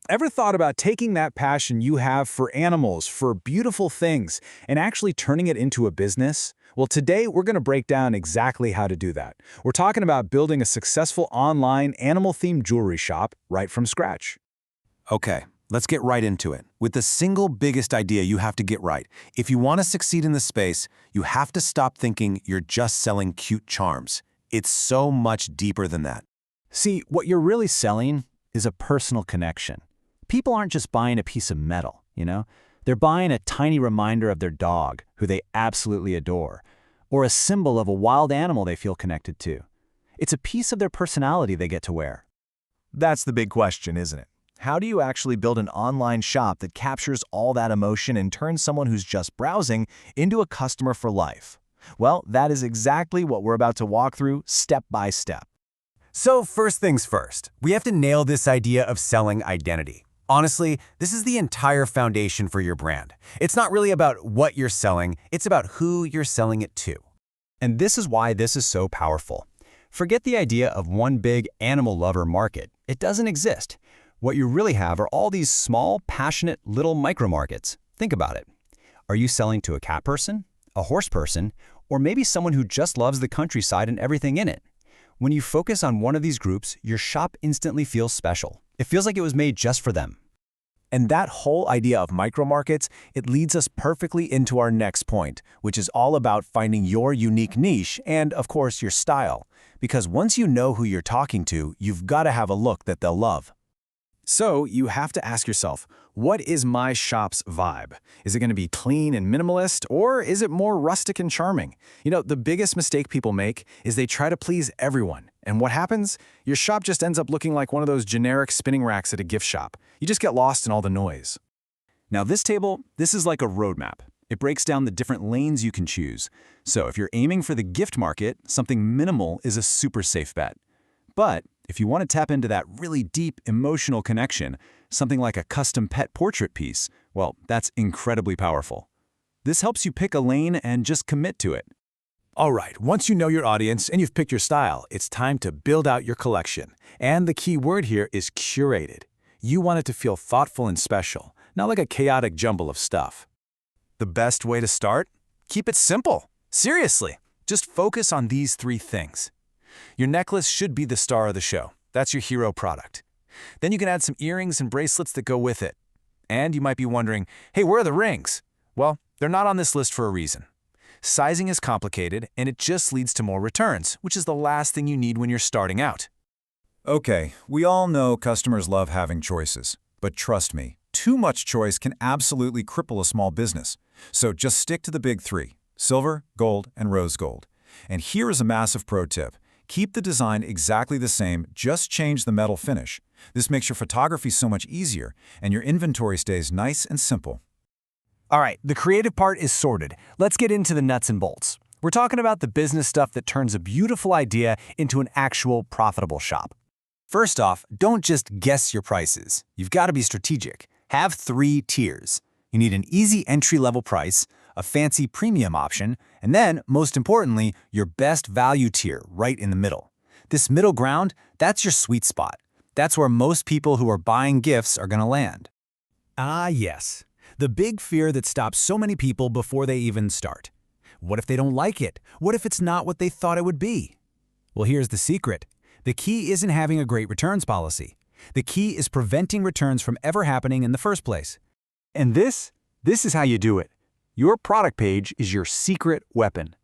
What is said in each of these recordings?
Ever thought about taking that passion you have for animals, for beautiful things, and actually turning it into a business? Well, today we're going to break down exactly how to do that. We're talking about building a successful online animal-themed jewelry shop right from scratch. Okay, let's get right into it. With the single biggest idea you have to get right. If you want to succeed in this space, you have to stop thinking you're just selling cute charms. It's so much deeper than that. See, what you're really selling is a personal connection. People aren't just buying a piece of metal, They're buying a tiny reminder of their dog, who they absolutely adore, or a symbol of a wild animal they feel connected to. It's a piece of their personality they get to wear. That's the big question, isn't it? How do you actually build an online shop that captures all that emotion and turns someone who's just browsing into a customer for life? Well, that is exactly what we're about to walk through step by step. So first things first, we have to nail this idea of selling identity. Honestly, this is the entire foundation for your brand. It's not really about what you're selling, it's about who you're selling it to. And this is why this is so powerful. Forget the idea of one big animal lover market. It doesn't exist. What you really have are all these small, passionate little micro markets. Think about it. Are you selling to a cat person, a horse person, or maybe someone who just loves the countryside and everything in it? When you focus on one of these groups, your shop instantly feels special. It feels like it was made just for them. And that whole idea of micro-markets, it leads us perfectly into our next point, which is all about finding your unique niche and, of course, your style. Because once you know who you're talking to, you've got to have a look that they'll love. So you have to ask yourself, what is my shop's vibe? Is it going to be clean and minimalist, or is it more rustic and charming? The biggest mistake people make is they try to please everyone. And what happens? Your shop just ends up looking like one of those generic spinning racks at a gift shop. You just get lost in all the noise. Now this table, this is like a roadmap. It breaks down the different lanes you can choose. So if you're aiming for the gift market, something minimal is a super safe bet. But if you want to tap into that really deep emotional connection, something like a custom pet portrait piece, well, that's incredibly powerful. This helps you pick a lane and just commit to it. All right, once you know your audience and you've picked your style, it's time to build out your collection. And the key word here is curated. You want it to feel thoughtful and special, not like a chaotic jumble of stuff. The best way to start? Keep it simple. Seriously, just focus on these three things. Your necklace should be the star of the show. That's your hero product. Then you can add some earrings and bracelets that go with it. And you might be wondering, hey, where are the rings? Well, they're not on this list for a reason. Sizing is complicated, and it just leads to more returns, which is the last thing you need when you're starting out. Okay, we all know customers love having choices. But trust me, too much choice can absolutely cripple a small business. So just stick to the big three: silver, gold, and rose gold. And here is a massive pro tip. Keep the design exactly the same, just change the metal finish. This makes your photography so much easier, and your inventory stays nice and simple. All right, the creative part is sorted. Let's get into the nuts and bolts. We're talking about the business stuff that turns a beautiful idea into an actual profitable shop. First off, don't just guess your prices. You've got to be strategic. Have 3 tiers. You need an easy entry-level price, a fancy premium option, and then, most importantly, your best value tier right in the middle. This middle ground, that's your sweet spot. That's where most people who are buying gifts are going to land. Ah, yes. The big fear that stops so many people before they even start. What if they don't like it? What if it's not what they thought it would be? Well, here's the secret. The key isn't having a great returns policy. The key is preventing returns from ever happening in the first place. And this is how you do it. Your product page is your secret weapon.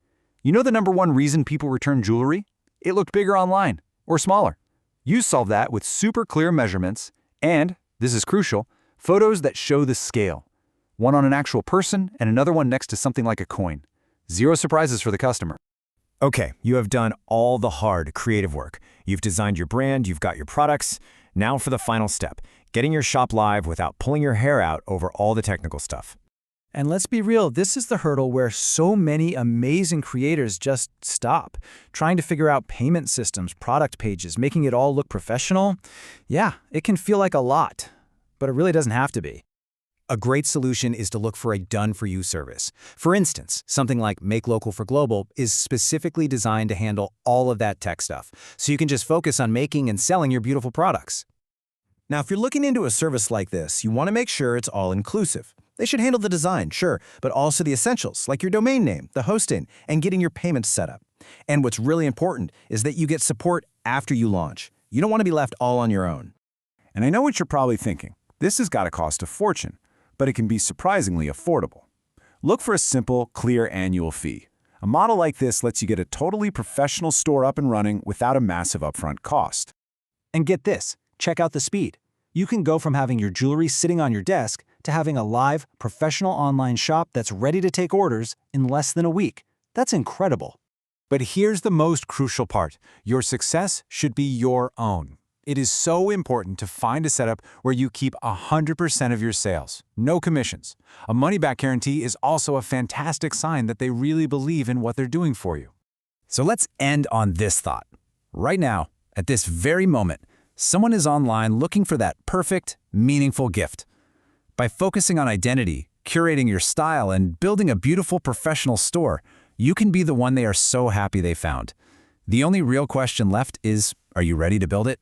You know the #1 reason people return jewelry? It looked bigger online or smaller. You solve that with super clear measurements and, this is crucial, photos that show the scale. One on an actual person and another one next to something like a coin. 0 surprises for the customer. Okay, you have done all the hard, creative work. You've designed your brand, you've got your products. Now for the final step, getting your shop live without pulling your hair out over all the technical stuff. And let's be real, this is the hurdle where so many amazing creators just stop. Trying to figure out payment systems, product pages, making it all look professional. Yeah, it can feel like a lot, but it really doesn't have to be. A great solution is to look for a done-for-you service. For instance, something like Make Local for Global is specifically designed to handle all of that tech stuff, so you can just focus on making and selling your beautiful products. Now, if you're looking into a service like this, you want to make sure it's all-inclusive. They should handle the design, sure, but also the essentials, like your domain name, the hosting, and getting your payments set up. And what's really important is that you get support after you launch. You don't want to be left all on your own. And I know what you're probably thinking. This has got to cost a fortune, but it can be surprisingly affordable. Look for a simple, clear annual fee. A model like this lets you get a totally professional store up and running without a massive upfront cost. And get this, check out the speed. You can go from having your jewelry sitting on your desk to having a live, professional online shop that's ready to take orders in less than a week. That's incredible. But here's the most crucial part. Your success should be your own. It is so important to find a setup where you keep 100% of your sales, no commissions. A money-back guarantee is also a fantastic sign that they really believe in what they're doing for you. So let's end on this thought. Right now, at this very moment, someone is online looking for that perfect, meaningful gift. By focusing on identity, curating your style, and building a beautiful professional store, you can be the one they are so happy they found. The only real question left is, are you ready to build it?